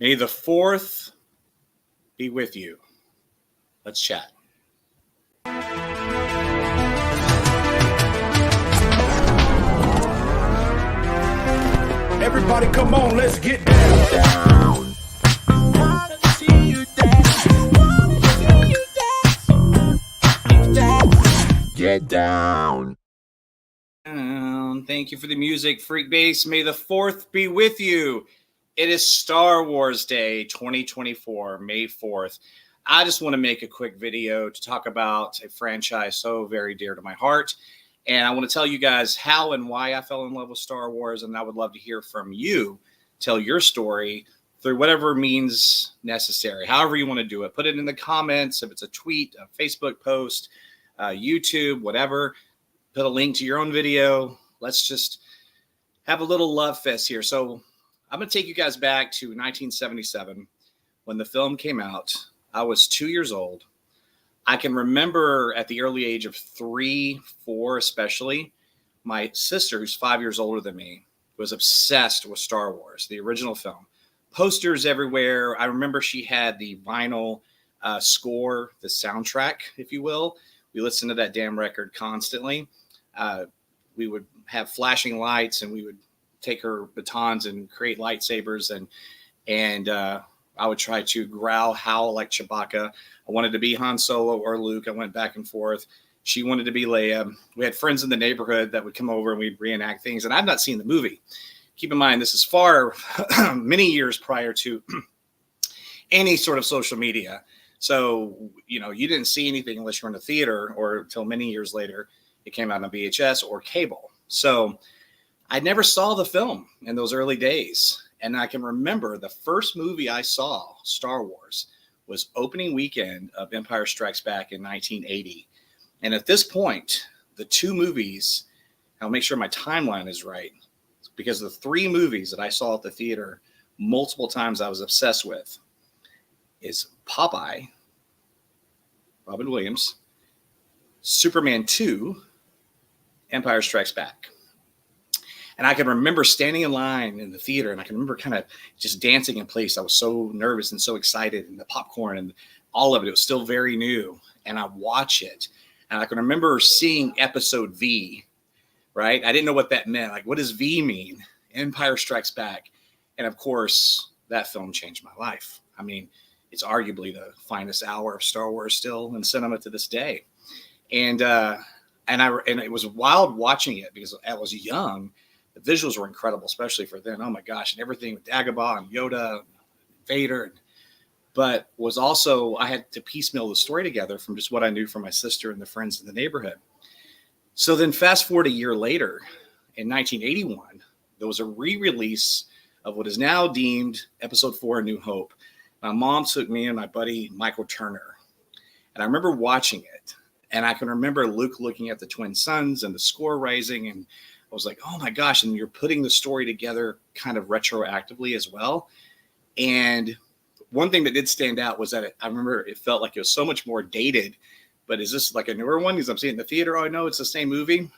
May the 4th be with you. Let's chat. Everybody come on, let's get down. Get down. Thank you for the music, Freak Base. May the 4th be with you. It is Star Wars Day 2024, May 4th. I just want to make a quick video to talk about a franchise so very dear to my heart. And I want to tell you guys how and why I fell in love with Star Wars. And I would love to hear from you. Tell your story through whatever means necessary, however you want to do it. Put it in the comments. If it's a tweet, a Facebook post, YouTube, whatever. Put a link to your own video. Let's just have a little love fest here. So I'm going to take you guys back to 1977 when the film came out. I was 2 years old. I can remember at the early age of 3, 4 especially, my sister, who's 5 years older than me, was obsessed with Star Wars, the original film. Posters everywhere. I remember she had the vinyl score, the soundtrack, if you will. We listened to that damn record constantly. We would have flashing lights, and we would take her batons and create lightsabers, and I would try to growl, howl like Chewbacca. I wanted to be Han Solo or Luke. I went back and forth. She wanted to be Leia. We had friends in the neighborhood that would come over and we'd reenact things. And I've not seen the movie. Keep in mind, this is far, many years prior to any sort of social media. So, you didn't see anything unless you were in a theater, or until many years later, it came out on VHS or cable. So I never saw the film in those early days. And I can remember the first movie I saw, Star Wars, was opening weekend of Empire Strikes Back in 1980. And at this point, the two movies, I'll make sure my timeline is right, because the 3 movies that I saw at the theater multiple times I was obsessed with is Popeye, Robin Williams, Superman 2, Empire Strikes Back. And I can remember standing in line in the theater, and I can remember kind of just dancing in place. I was so nervous and so excited, and the popcorn and all of it, it was still very new. And I watch it, and I can remember seeing episode V, right? I didn't know what that meant. Like, what does V mean? Empire Strikes Back. And of course, that film changed my life. I mean, it's arguably the finest hour of Star Wars still in cinema to this day. And it was wild watching it because I was young. The visuals were incredible, especially for then. Oh my gosh. And everything with Dagobah and Yoda, and Vader. But was also, I had to piecemeal the story together from just what I knew from my sister and the friends in the neighborhood. So then fast forward a year later, in 1981, there was a re-release of what is now deemed Episode 4, A New Hope. My mom took me and my buddy Michael Turner. And I remember watching it. And I can remember Luke looking at the twin suns and the score rising, and I was like, oh my gosh. And you're putting the story together kind of retroactively as well. And one thing that did stand out was that I remember it felt like it was so much more dated. But is this like a newer one? Because I'm seeing in the theater, oh, I know it's the same movie.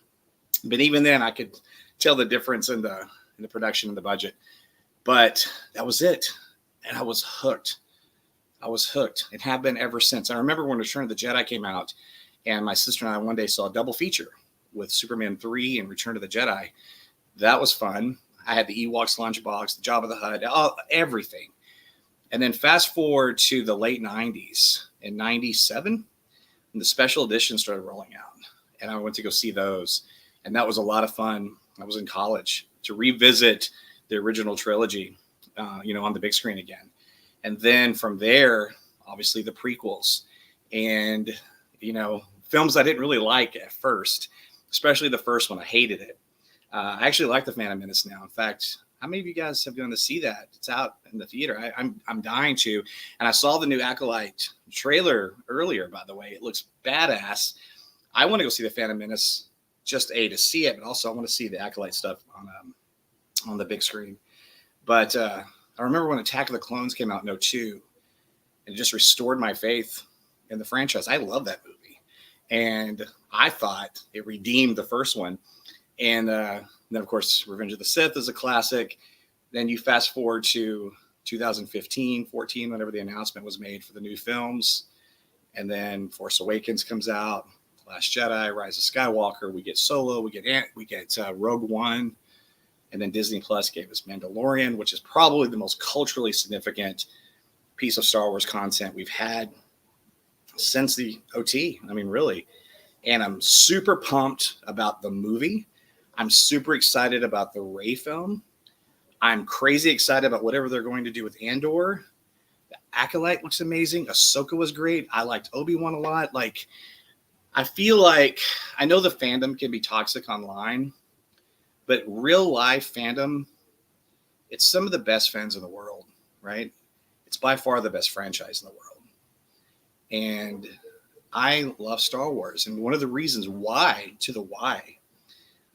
But even then, I could tell the difference in the production and the budget. But that was it. And I was hooked. And have been ever since. I remember when Return of the Jedi came out, and my sister and I one day saw a double feature with Superman 3 and Return of the Jedi. That was fun. I had the Ewoks lunchbox, the Jabba the Hutt, everything. And then fast forward to the late 90s, in 97, and the special editions started rolling out. And I went to go see those. And that was a lot of fun. I was in college to revisit the original trilogy, on the big screen again. And then from there, obviously the prequels and, films I didn't really like at first, especially the first one. I hated it. I actually like The Phantom Menace now. In fact, how many of you guys have gone to see that? It's out in the theater. I'm dying to. And I saw the new Acolyte trailer earlier, by the way. It looks badass. I want to go see The Phantom Menace just to see it, but also I want to see the Acolyte stuff on the big screen. But I remember when Attack of the Clones came out in 2002, and it just restored my faith in the franchise. I love that movie. And I thought it redeemed the first one. And then, of course, Revenge of the Sith is a classic. Then you fast forward to 2015, 14, whenever the announcement was made for the new films. And then Force Awakens comes out, Last Jedi, Rise of Skywalker. We get Solo, we get Rogue One, and then Disney Plus gave us Mandalorian, which is probably the most culturally significant piece of Star Wars content we've had since the OT. I mean, really. And I'm super pumped about the movie. I'm super excited about the Rey film. I'm crazy excited about whatever they're going to do with Andor. The Acolyte looks amazing. Ahsoka was great. I liked Obi-Wan a lot. Like, I feel like, I know the fandom can be toxic online, but real life fandom, it's some of the best fans in the world, right? It's by far the best franchise in the world. And I love Star Wars. And one of the reasons why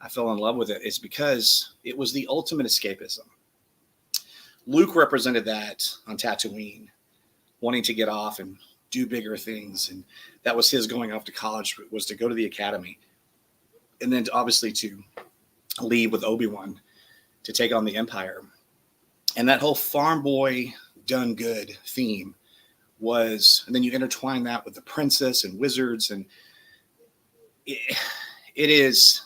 I fell in love with it is because it was the ultimate escapism. Luke represented that on Tatooine, wanting to get off and do bigger things. And that was his going off to college, was to go to the academy. And then obviously to leave with Obi-Wan to take on the Empire. And that whole farm boy done good theme was, and then you intertwine that with the princess and wizards. And it's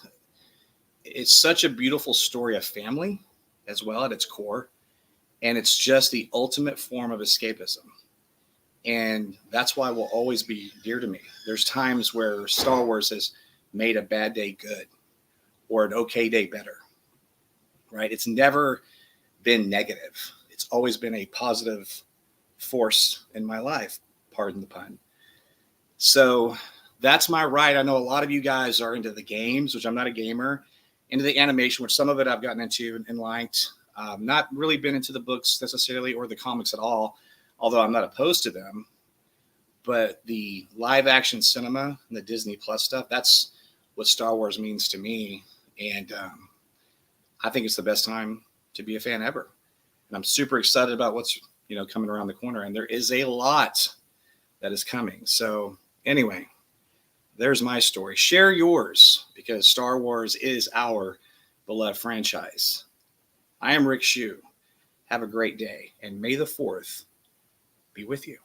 such a beautiful story of family as well at its core. And it's just the ultimate form of escapism. And that's why it will always be dear to me. There's times where Star Wars has made a bad day good or an okay day better, right? It's never been negative. It's always been a positive force in my life, pardon the pun. So that's my ride. I know a lot of you guys are into the games, which I'm not a gamer, into the animation, which some of it I've gotten into and liked. Not really been into the books necessarily or the comics at all, although I'm not opposed to them. But the live action cinema and the Disney Plus stuff, that's what Star Wars means to me. And I think it's the best time to be a fan ever. And I'm super excited about what's coming around the corner. And there is a lot that is coming. So anyway, there's my story. Share yours, because Star Wars is our beloved franchise. I am Rick Shue. Have a great day, and may the 4th be with you.